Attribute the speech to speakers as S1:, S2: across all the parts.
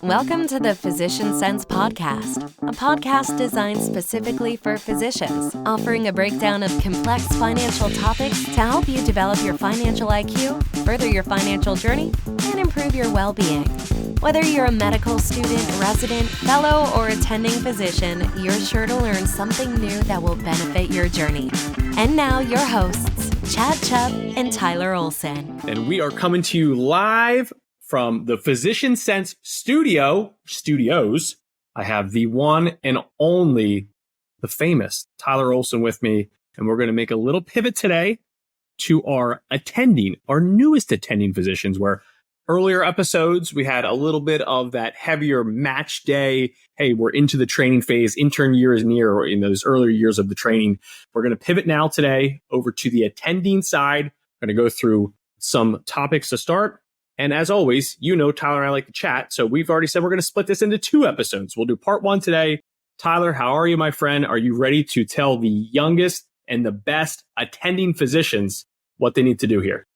S1: Welcome to the Physician Sense Podcast, a podcast designed specifically for physicians, offering a breakdown of complex financial topics to help you develop your financial IQ, further your financial journey, and improve your well-being. Whether you're a medical student, resident, fellow, or attending physician, you're sure to learn something new that will benefit your journey. And now, your hosts, Chad Chubb and Tyler Olson.
S2: And we are coming to you live from the Physician Sense studios. I have the one and only, the famous Tyler Olson with me, and we're going to make a little pivot today to our newest attending physicians, where earlier episodes, we had a little bit of that heavier match day. Hey, we're into the training phase. Intern year is near, or in those earlier years of the training. We're going to pivot now today over to the attending side. We're going to go through some topics to start. And as always, you know, Tyler and I like to chat. So we've already said we're going to split this into 2 episodes. We'll do part 1 today. Tyler, how are you, my friend? Are you ready to tell the youngest and the best attending physicians what they need to do here?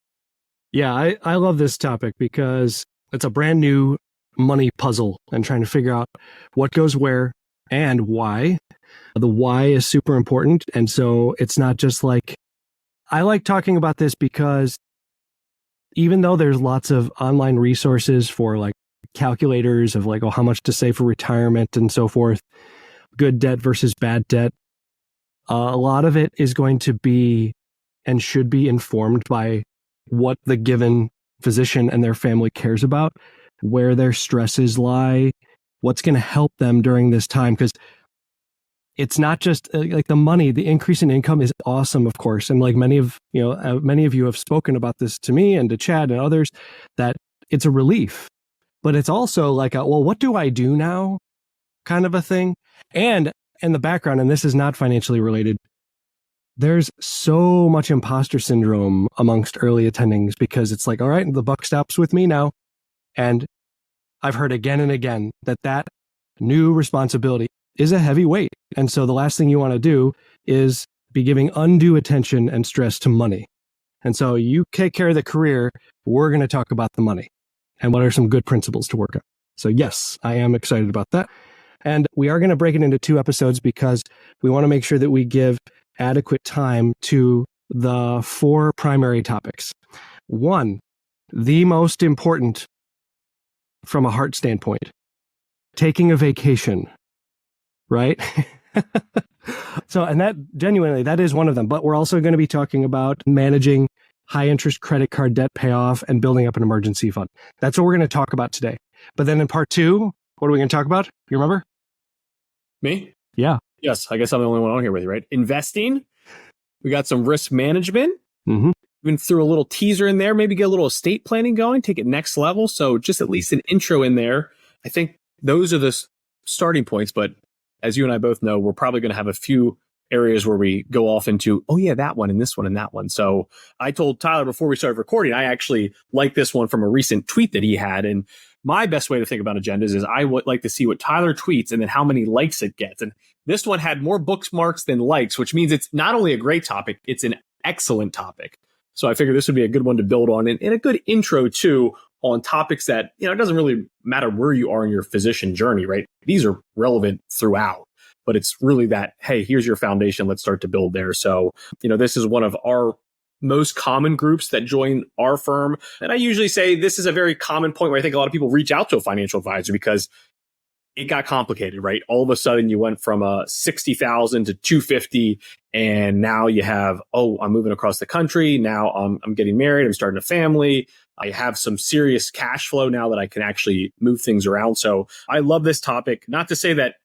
S3: Yeah, I love this topic because it's a brand new money puzzle and trying to figure out what goes where and why. The why is super important. And so it's not just like, I like talking about this because even though there's lots of online resources for like calculators of like, oh, how much to save for retirement and so forth, good debt versus bad debt, a lot of it is going to be and should be informed by what the given physician and their family cares about, where their stresses lie, what's going to help them during this time. Because it's not just like the money, the increase in income is awesome, of course. And like many of you have spoken about this to me and to Chad and others, that it's a relief, but it's also like, well, what do I do now kind of a thing. And in the background, and this is not financially related, there's so much imposter syndrome amongst early attendings because it's like, all right, the buck stops with me now. And I've heard again and again that new responsibility is a heavy weight. And so the last thing you want to do is be giving undue attention and stress to money. And so you take care of the career. We're going to talk about the money and what are some good principles to work on. So yes, I am excited about that. And we are going to break it into 2 episodes because we want to make sure that we give adequate time to the 4 primary topics. 1, the most important from a heart standpoint, taking a vacation, right? So, and that genuinely, that is one of them, but we're also going to be talking about managing high interest credit card debt payoff and building up an emergency fund. That's what we're going to talk about today. But then in part 2, what are we going to talk about? You remember?
S2: Me?
S3: Yeah.
S2: Yes, I guess I'm the only one on here with you, right? Investing. We got some risk management.
S3: Mm-hmm.
S2: Even threw a little teaser in there, maybe get a little estate planning going, take it next level. So just at least an intro in there. I think those are the starting points. But as you and I both know, we're probably going to have a few areas where we go off into, oh yeah, that one and this one and that one. So I told Tyler before we started recording, I actually like this one from a recent tweet that he had. And my best way to think about agendas is I would like to see what Tyler tweets and then how many likes it gets. And this one had more bookmarks than likes, which means it's not only a great topic, it's an excellent topic. So I figured this would be a good one to build on and a good intro too on topics that, it doesn't really matter where you are in your physician journey, right? These are relevant throughout, but it's really that, hey, here's your foundation. Let's start to build there. So, this is one of our most common groups that join our firm. And I usually say this is a very common point where I think a lot of people reach out to a financial advisor because it got complicated, right? All of a sudden you went from $60,000 to $250,000, and now you have, I'm moving across the country. Now I'm getting married. I'm starting a family. I have some serious cash flow now that I can actually move things around. So I love this topic. Not to say that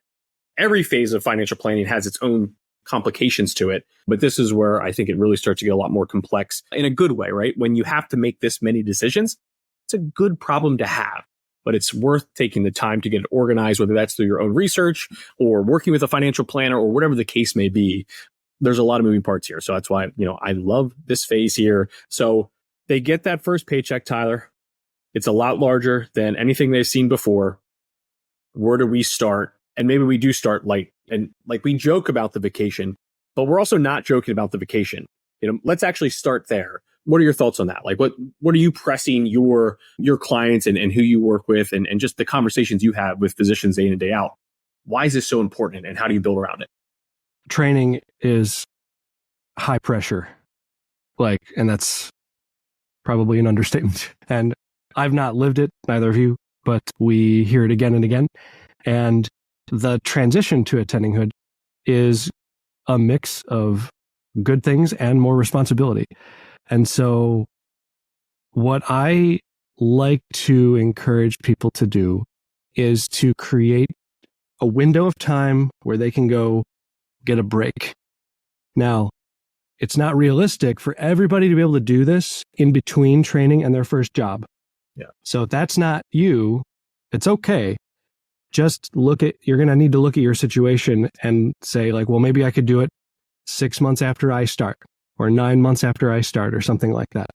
S2: every phase of financial planning has its own complications to it, but this is where I think it really starts to get a lot more complex in a good way, right? When you have to make this many decisions, it's a good problem to have. But it's worth taking the time to get it organized, whether that's through your own research or working with a financial planner or whatever the case may be. There's a lot of moving parts here. So that's why, I love this phase here. So they get that first paycheck, Tyler. It's a lot larger than anything they've seen before. Where do we start? And maybe we do start light. And like we joke about the vacation, but we're also not joking about the vacation. Let's actually start there. What are your thoughts on that? Like, what are you pressing your clients and who you work with and just the conversations you have with physicians day in and day out? Why is this so important and how do you build around it?
S3: Training is high pressure, and that's probably an understatement. And I've not lived it, neither of you, but we hear it again and again. And the transition to attendinghood is a mix of good things and more responsibility. And so what I like to encourage people to do is to create a window of time where they can go get a break. Now, it's not realistic for everybody to be able to do this in between training and their first job.
S2: Yeah.
S3: So if that's not you, it's okay. Just you're going to need to look at your situation and say like, well, maybe I could do it 6 months after I start or 9 months after I start or something like that.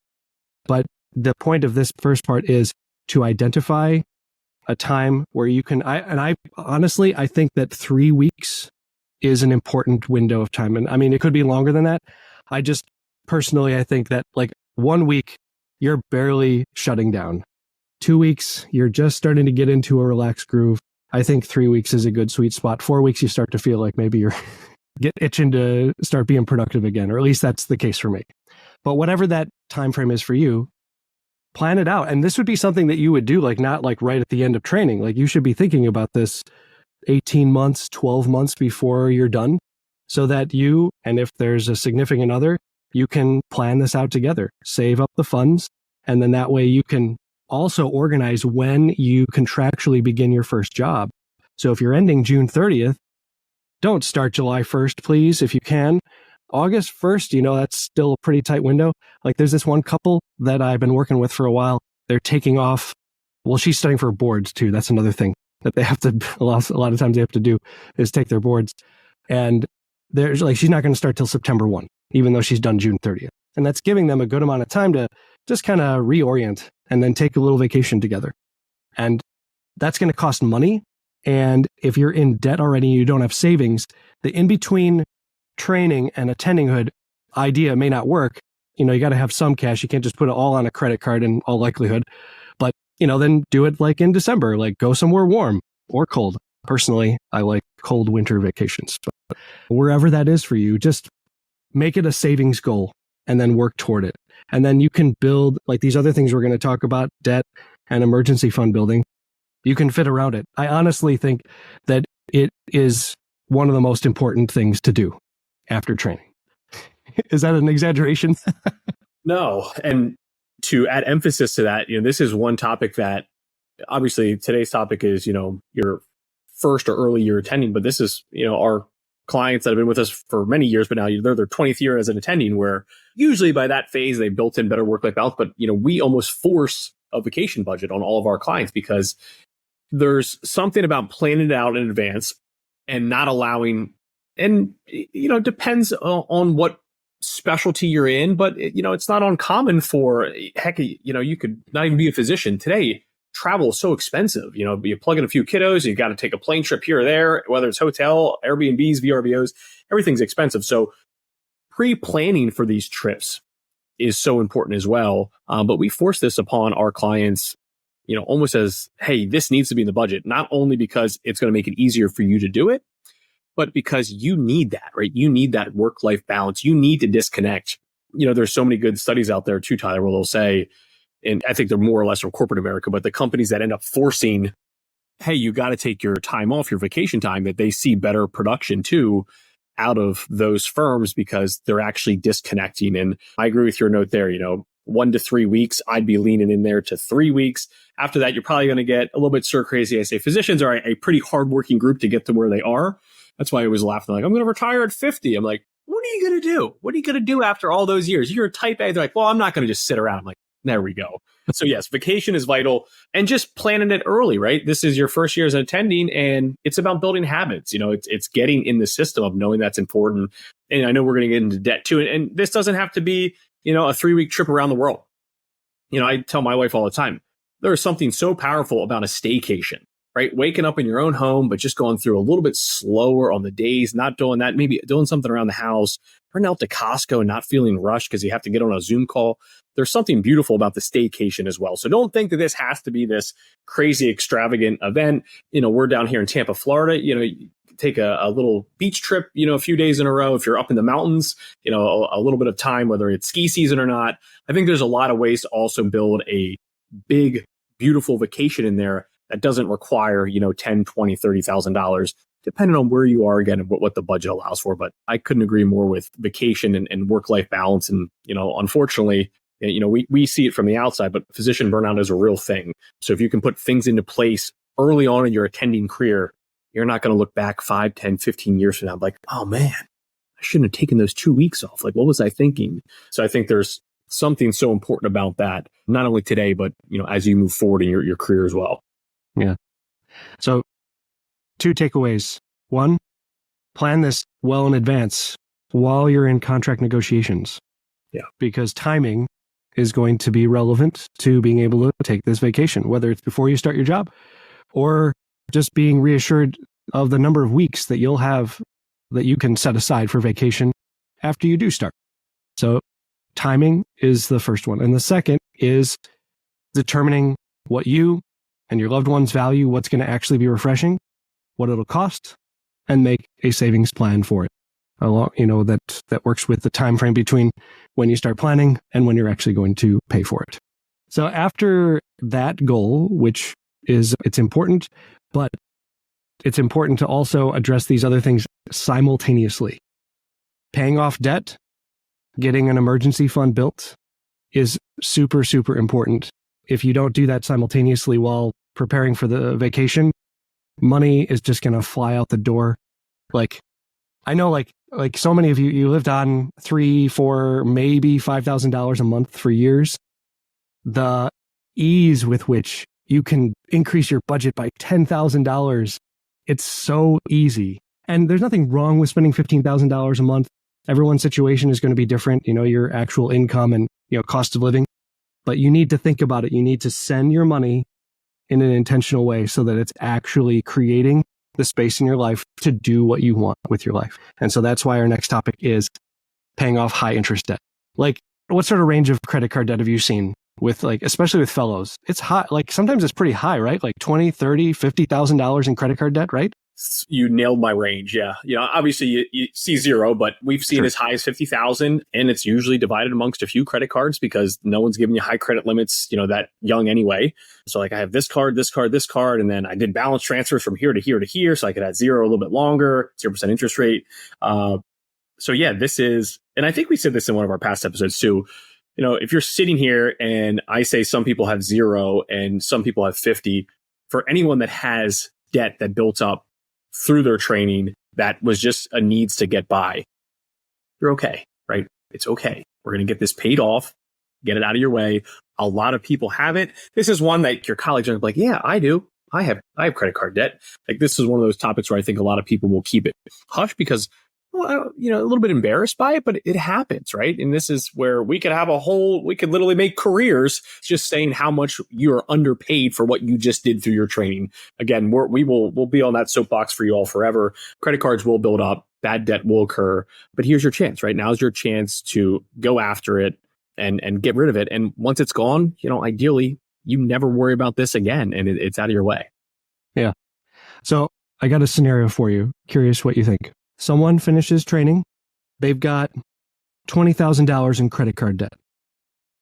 S3: But the point of this first part is to identify a time where you can, I honestly, I think that 3 weeks is an important window of time. And I mean, it could be longer than that. I think that like 1 week, you're barely shutting down. 2 weeks, you're just starting to get into a relaxed groove. I think 3 weeks is a good sweet spot. 4 weeks, you start to feel like maybe you're get itching to start being productive again, or at least that's the case for me. But whatever that time frame is for you, plan it out. And this would be something that you would do, like not like right at the end of training. Like you should be thinking about this 18 months, 12 months before you're done, so that you, and if there's a significant other, you can plan this out together, save up the funds, and then that way you can also organize when you contractually begin your first job. So if you're ending June 30th, don't start July 1st, please, if you can. August 1st, that's still a pretty tight window. Like there's this one couple that I've been working with for a while. They're taking off. Well, she's studying for boards too. That's another thing that they have to, a lot of times they have to do is take their boards. And there's like, she's not going to start till September 1, even though she's done June 30th. And that's giving them a good amount of time to just kind of reorient and then take a little vacation together. And that's going to cost money. And if you're in debt already and you don't have savings, the in-between training and attendinghood idea may not work. You got to have some cash. You can't just put it all on a credit card in all likelihood. But, then do it like in December, like go somewhere warm or cold. Personally, I like cold winter vacations. But wherever that is for you, just make it a savings goal and then work toward it. And then you can build like these other things we're going to talk about, debt and emergency fund building. You can fit around it. I honestly think that it is one of the most important things to do after training. Is that an exaggeration?
S2: No. And to add emphasis to that, this is one topic that obviously today's topic is, your first or early year attending, but this is, our clients that have been with us for many years, but now they're their 20th year as an attending, where usually by that phase, they built in better work-life balance. But, we almost force a vacation budget on all of our clients because there's something about planning it out in advance and not allowing, and, depends on what specialty you're in, but, it's not uncommon for, heck, you could not even be a physician. Today, travel is so expensive. You plug in a few kiddos, you got to take a plane trip here or there, whether it's hotel, Airbnbs, VRBOs, everything's expensive. So pre-planning for these trips is so important as well. But we force this upon our clients, almost as, hey, this needs to be in the budget, not only because it's going to make it easier for you to do it, but because you need that, right? You need that work-life balance. You need to disconnect. There's so many good studies out there too, Tyler, where they'll say, and I think they're more or less from corporate America, but the companies that end up forcing, hey, you got to take your time off, your vacation time, that they see better production too out of those firms because they're actually disconnecting. And I agree with your note there, 1 to 3 weeks, I'd be leaning in there to 3 weeks. After that, you're probably going to get a little bit stir crazy. I say physicians are a pretty hardworking group to get to where they are. That's why I was laughing. Like, I'm going to retire at 50. I'm like, what are you going to do? What are you going to do after all those years? You're a type A. They're like, well, I'm not going to just sit around. I'm like, there we go. So yes, vacation is vital and just planning it early, right? This is your first year as an attending and it's about building habits. It's getting in the system of knowing that's important. And I know we're going to get into debt too. And this doesn't have to be, a 3-week trip around the world. I tell my wife all the time, there is something so powerful about a staycation, right? Waking up in your own home, but just going through a little bit slower on the days, not doing that, maybe doing something around the house, running out to Costco and not feeling rushed because you have to get on a Zoom call. There's something beautiful about the staycation as well. So don't think that this has to be this crazy extravagant event. We're down here in Tampa, Florida, take a little beach trip, a few days in a row. If you're up in the mountains, a little bit of time, whether it's ski season or not. I think there's a lot of ways to also build a big, beautiful vacation in there that doesn't require, $10, $20, $30,000, depending on where you are again and what the budget allows for. But I couldn't agree more with vacation and work-life balance. And, unfortunately, we see it from the outside, but physician burnout is a real thing. So if you can put things into place early on in your attending career, you're not going to look back 5, 10, 15 years from now like, oh man, I shouldn't have taken those 2 weeks off. Like, what was I thinking? So I think there's something so important about that, not only today, but, as you move forward in your career as well.
S3: Yeah. So 2 takeaways. 1, plan this well in advance while you're in contract negotiations.
S2: Yeah.
S3: Because timing is going to be relevant to being able to take this vacation, whether it's before you start your job or just being reassured of the number of weeks that you'll have that you can set aside for vacation after you do start. So timing is the first one. And the second is determining what you and your loved ones value, what's going to actually be refreshing, what it'll cost, and make a savings plan for it. That works with the time frame between when you start planning and when you're actually going to pay for it. So after that goal, which is, it's important, but it's important to also address these other things simultaneously. Paying off debt, getting an emergency fund built is super, super important. If you don't do that simultaneously while preparing for the vacation, money is just going to fly out the door. Like, I know like so many of you lived on $3,000, $4,000, maybe $5,000 a month for years. The ease with which you can increase your budget by $10,000, it's so easy. And there's nothing wrong with spending $15,000 a month. Everyone's situation is going to be different, your actual income and, cost of living. But you need to think about it. You need to send your money in an intentional way so that it's actually creating the space in your life to do what you want with your life. And so that's why our next topic is paying off high interest debt. Like, what sort of range of credit card debt have you seen with, like, especially with fellows? It's high. Like, sometimes it's pretty high, right? Like $20,000, $30,000, $50,000 in credit card debt, right?
S2: You nailed my range. Yeah. Obviously you see zero, but we've seen as high as 50,000, and it's usually divided amongst a few credit cards because no one's giving you high credit limits, that young anyway. So like I have this card, this card, this card, and then I did balance transfers from here to here to here. So I could add zero a little bit longer, 0% interest rate. So yeah, this is, and I think we said this in one of our past episodes too. If you're sitting here and I say some people have zero and some people have 50, for anyone that has debt that built up through their training that was just a needs to get by, you're okay, right? It's okay. We're going to get this paid off, get it out of your way. A lot of people have it. This is one that your colleagues are like, yeah, I do. I have credit card debt. Like, this is one of those topics where I think a lot of people will keep it hush because, a little bit embarrassed by it, but it happens, right? And this is where we could literally make careers just saying how much you're underpaid for what you just did through your training. Again, we'll be on that soapbox for you all forever. Credit cards will build up, bad debt will occur, but here's your chance, right? Now's your chance to go after it and get rid of it. And once it's gone, ideally, you never worry about this again and it's out of your way.
S3: Yeah. So I got a scenario for you. Curious what you think. Someone finishes training. They've got $20,000 in credit card debt.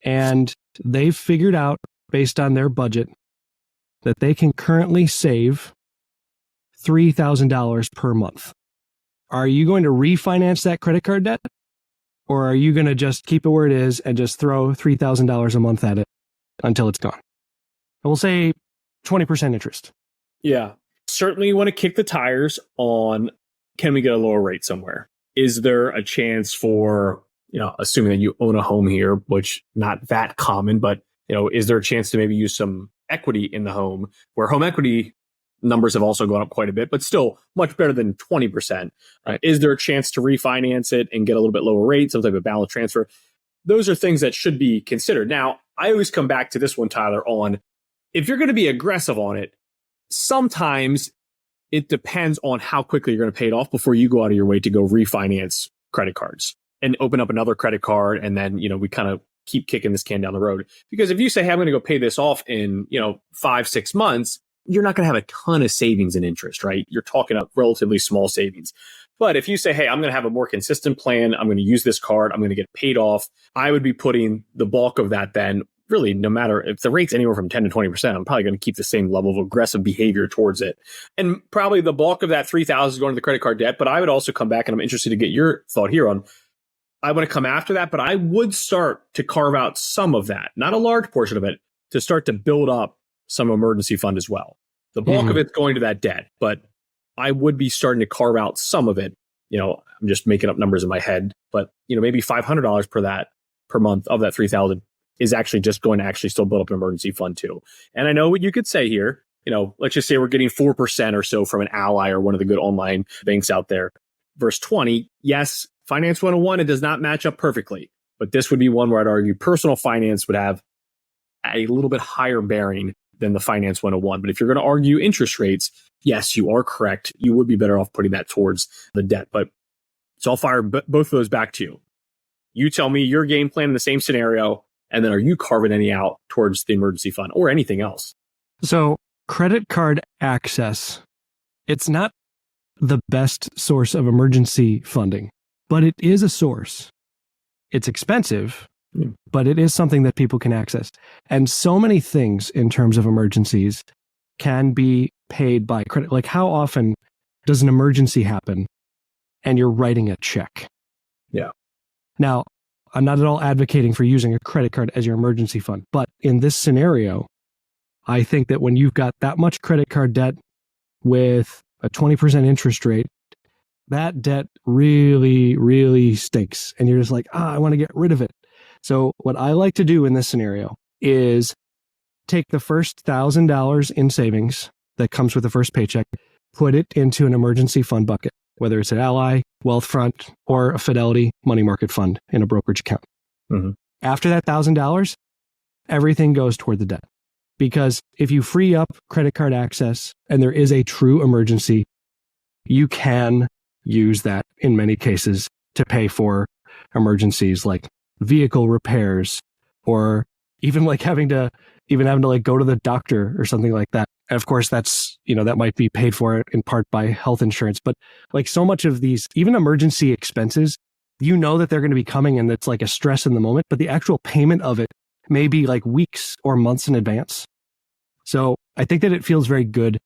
S3: And they've figured out, based on their budget, that they can currently save $3,000 per month. Are you going to refinance that credit card debt? Or are you going to just keep it where it is and just throw $3,000 a month at it until it's gone? And we'll say 20% interest.
S2: Yeah. Certainly you want to kick the tires on, can we get a lower rate somewhere? Is there a chance for, assuming that you own a home here, which not that common, but, is there a chance to maybe use some equity in the home, where home equity numbers have also gone up quite a bit, but still much better than 20%. Right? Is there a chance to refinance it and get a little bit lower rate, some type of balance transfer? Those are things that should be considered. Now, I always come back to this one, Tyler, on if you're going to be aggressive on it, sometimes it depends on how quickly you're going to pay it off before you go out of your way to go refinance credit cards and open up another credit card. And then, we kind of keep kicking this can down the road. Because if you say, hey, I'm going to go pay this off in, 5-6 months, you're not going to have a ton of savings and interest, right? You're talking about relatively small savings. But if you say, hey, I'm going to have a more consistent plan, I'm going to use this card, I'm going to get paid off, I would be putting the bulk of that then, really, no matter if the rate's anywhere from 10 to 20%, I'm probably going to keep the same level of aggressive behavior towards it. And probably the bulk of that $3,000 is going to the credit card debt. But I would also come back, and I'm interested to get your thought here on, I want to come after that, but I would start to carve out some of that, not a large portion of it, to start to build up some emergency fund as well. The bulk of it's going to that debt, but I would be starting to carve out some of it. I'm just making up numbers in my head, but maybe $500 per month of that $3,000 is actually just going to actually still build up an emergency fund too. And I know what you could say here, let's just say we're getting 4% or so from an Ally or one of the good online banks out there. Verse 20, yes, Finance 101, it does not match up perfectly, but this would be one where I'd argue personal finance would have a little bit higher bearing than the Finance 101. But if you're going to argue interest rates, yes, you are correct. You would be better off putting that towards the debt. But so I'll fire both of those back to you. You tell me your game plan in the same scenario, and then are you carving any out towards the emergency fund or anything else?
S3: So credit card access, it's not the best source of emergency funding, but it is a source. It's expensive, but it is something that people can access. And so many things in terms of emergencies can be paid by credit. Like, how often does an emergency happen and you're writing a check?
S2: Yeah.
S3: Now, I'm not at all advocating for using a credit card as your emergency fund, but in this scenario, I think that when you've got that much credit card debt with a 20% interest rate, that debt really, really stinks. And you're just like, I want to get rid of it. So what I like to do in this scenario is take the first $1,000 in savings that comes with the first paycheck, put it into an emergency fund bucket, whether it's an Ally, Wealthfront, or a Fidelity money market fund in a brokerage account.
S2: Mm-hmm.
S3: After that $1,000, everything goes toward the debt. Because if you free up credit card access and there is a true emergency, you can use that in many cases to pay for emergencies like vehicle repairs, or even having to go to the doctor or something like that. And of course, that's, that might be paid for in part by health insurance. But so much of these, even emergency expenses, that they're going to be coming and it's like a stress in the moment, but the actual payment of it may be weeks or months in advance. So I think that it feels very good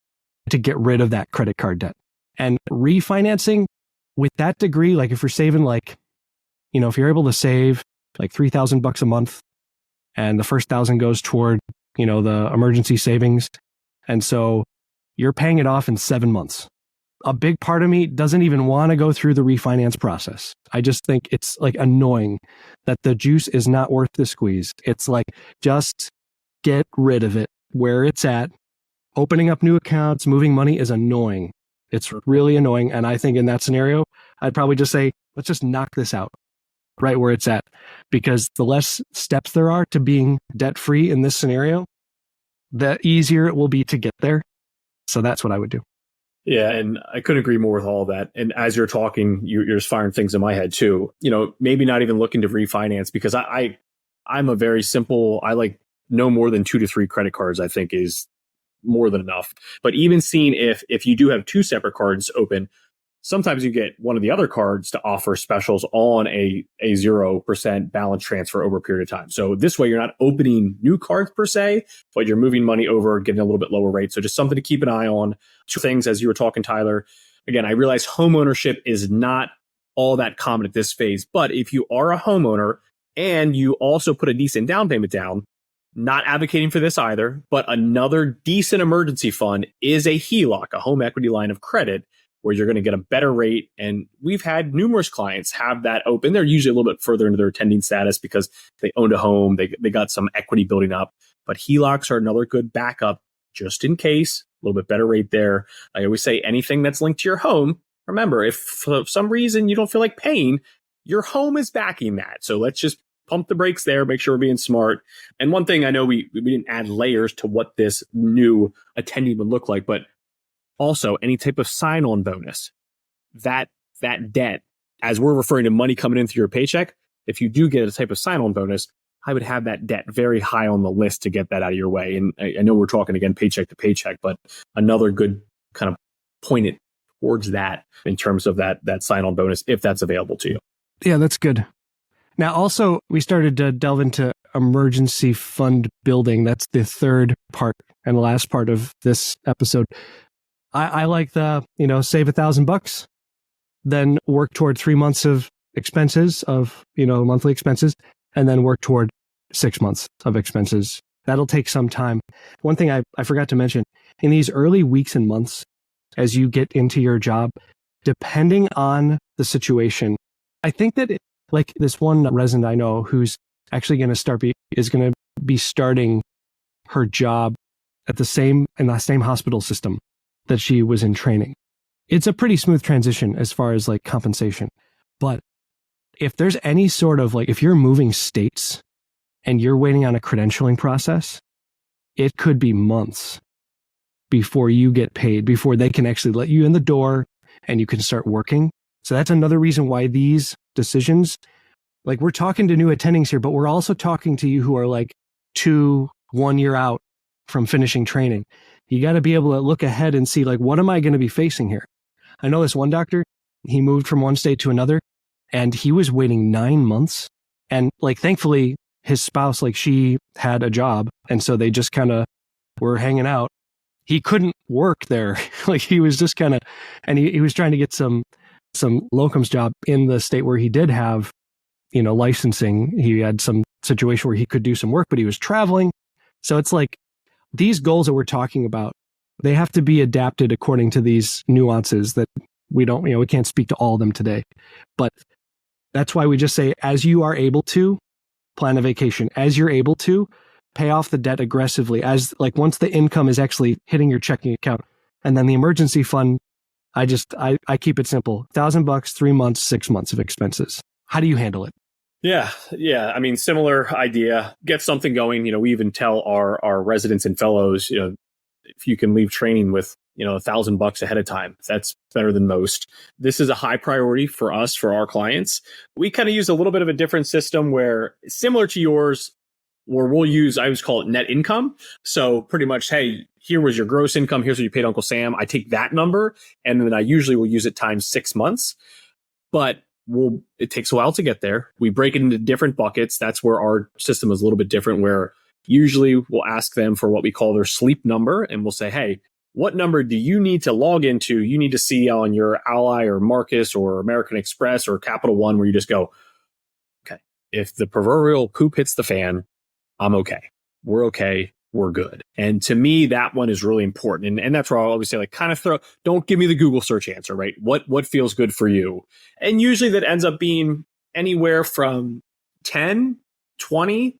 S3: to get rid of that credit card debt. And refinancing with that degree, if you're saving if you're able to save $3,000 a month and the first 1,000 goes toward, the emergency savings. And so you're paying it off in 7 months. A big part of me doesn't even want to go through the refinance process. I just think it's annoying that the juice is not worth the squeeze. It's just get rid of it where it's at. Opening up new accounts, moving money is annoying. It's really annoying. And I think in that scenario, I'd probably just say, let's just knock this out right where it's at. Because the less steps there are to being debt-free in this scenario, the easier it will be to get there. So that's what I would do.
S2: Yeah, and I couldn't agree more with all of that. And as you're talking, you're just firing things in my head too. Maybe not even looking to refinance, because I'm a very simple, I no more than 2 to 3 credit cards, I think is more than enough. But even seeing if you do have 2 separate cards open, sometimes you get one of the other cards to offer specials on a 0% balance transfer over a period of time. So this way, you're not opening new cards per se, but you're moving money over, getting a little bit lower rate. So just something to keep an eye on. 2 things, as you were talking, Tyler. Again, I realize home ownership is not all that common at this phase, but if you are a homeowner and you also put a decent down payment down, not advocating for this either, but another decent emergency fund is a HELOC, a home equity line of credit, where you're going to get a better rate. And we've had numerous clients have that open. They're usually a little bit further into their attending status because they owned a home, they got some equity building up. But HELOCs are another good backup just in case, a little bit better rate there. I always say anything that's linked to your home, remember, if for some reason you don't feel like paying, your home is backing that. So let's just pump the brakes there, make sure we're being smart. And one thing I know we didn't add layers to what this new attending would look like, but also any type of sign-on bonus, that debt, as we're referring to money coming in through your paycheck, if you do get a type of sign-on bonus, I would have that debt very high on the list to get that out of your way. And I know we're talking again paycheck to paycheck, but another good kind of point it towards that in terms of that sign-on bonus, if that's available to you.
S3: Yeah, that's good. Now, also, we started to delve into emergency fund building. That's the third part and last part of this episode. I like the, save $1,000, then work toward 3 months of expenses of, monthly expenses, and then work toward 6 months of expenses. That'll take some time. One thing I forgot to mention, in these early weeks and months, as you get into your job, depending on the situation, I think that like this one resident I know who's actually going to is going to be starting her job in the same hospital system that she was in training. It's a pretty smooth transition as far as like compensation. But if there's any sort of like, if you're moving states and you're waiting on a credentialing process, it could be months before you get paid, before they can actually let you in the door and you can start working. So that's another reason why these decisions, like we're talking to new attendings here, but we're also talking to you who are like 1 year out from finishing training. You got to be able to look ahead and see like, what am I going to be facing here? I know this one doctor, he moved from one state to another and he was waiting 9 months. And like, thankfully his spouse, like she had a job. And so they just kind of were hanging out. He couldn't work there. Like he was just kind of, and he was trying to get some locums job in the state where he did have, licensing. He had some situation where he could do some work, but he was traveling. So it's like these goals that we're talking about, they have to be adapted according to these nuances that we don't, we can't speak to all of them today. But that's why we just say, as you are able to, plan a vacation. As you're able to, pay off the debt aggressively. As like once the income is actually hitting your checking account. And then the emergency fund, I keep it simple. $1,000, 3 months, 6 months of expenses. How do you handle it?
S2: Yeah. I mean, similar idea. Get something going. We even tell our residents and fellows, if you can leave training with, $1,000 ahead of time, that's better than most. This is a high priority for us, for our clients. We kind of use a little bit of a different system where similar to yours, where we'll use, I always call it net income. So pretty much, hey, here was your gross income. Here's what you paid Uncle Sam. I take that number and then I usually will use it times 6 months. But it takes a while to get there. We break it into different buckets. That's where our system is a little bit different, where usually we'll ask them for what we call their sleep number. And we'll say, hey, what number do you need to log into? You need to see on your Ally or Marcus or American Express or Capital One, where you just go, okay, if the proverbial poop hits the fan, I'm okay. We're okay. We're good. And to me, that one is really important. And that's where I always say, like, kind of don't give me the Google search answer, right? What feels good for you? And usually that ends up being anywhere from 10, 20,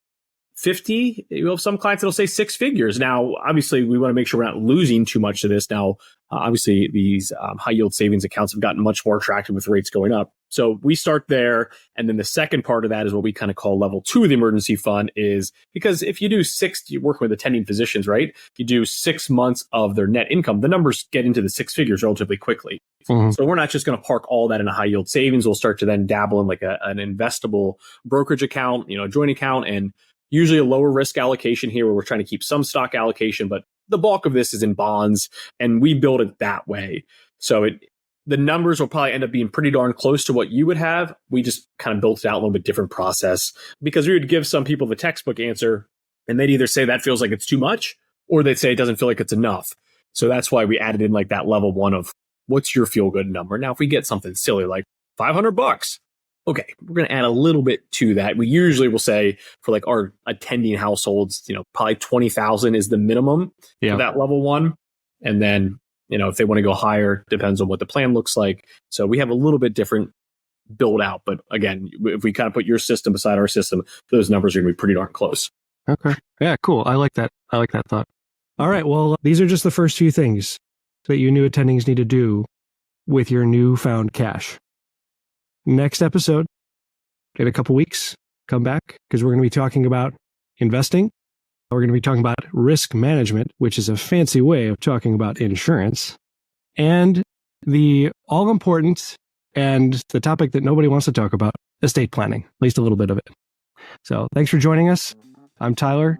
S2: 50. You have some clients that'll say 6 figures. Now, obviously, we want to make sure we're not losing too much to this. Now, obviously, these high yield savings accounts have gotten much more attractive with rates going up. So we start there. And then the second part of that is what we kind of call level 2 of the emergency fund, is because if you do you're working with attending physicians, right? You do 6 months of their net income, the numbers get into the 6 figures relatively quickly. Mm-hmm. So we're not just going to park all that in a high yield savings. We'll start to then dabble in like an investable brokerage account, joint account, and usually a lower risk allocation here where we're trying to keep some stock allocation, but the bulk of this is in bonds, and we build it that way. So the numbers will probably end up being pretty darn close to what you would have. We just kind of built it out a little bit different process, because we would give some people the textbook answer and they'd either say that feels like it's too much, or they'd say it doesn't feel like it's enough. So that's why we added in like that level 1 of what's your feel good number. Now, if we get something silly like $500, okay, we're going to add a little bit to that. We usually will say for like our attending households, probably 20,000 is the minimum for that level 1. And then, if they want to go higher, depends on what the plan looks like. So we have a little bit different build out. But again, if we kind of put your system beside our system, those numbers are going to be pretty darn close.
S3: Okay. Yeah, cool. I like that. I like that thought. All right. Well, these are just the first few things that you new attendings need to do with your newfound cash. Next episode, in a couple weeks, come back because we're going to be talking about investing. We're going to be talking about risk management, which is a fancy way of talking about insurance, and the all-important and the topic that nobody wants to talk about, estate planning, at least a little bit of it. So thanks for joining us. I'm Tyler,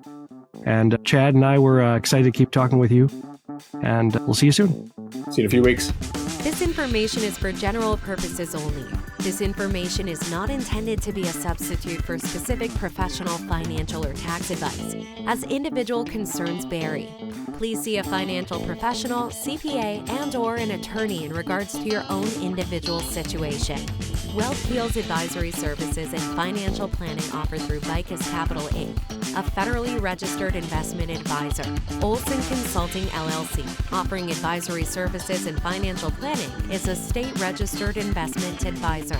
S3: and Chad and I were excited to keep talking with you, and we'll see you soon.
S2: See you in a few weeks.
S1: This information is for general purposes only. This information is not intended to be a substitute for specific professional, financial, or tax advice, as individual concerns vary. Please see a financial professional, CPA, and/or an attorney in regards to your own individual situation. Wealth Heals Advisory Services and Financial Planning offered through Vicus Capital Inc., a federally registered investment advisor. Olson Consulting LLC, offering advisory services and financial planning, is a state-registered investment advisor.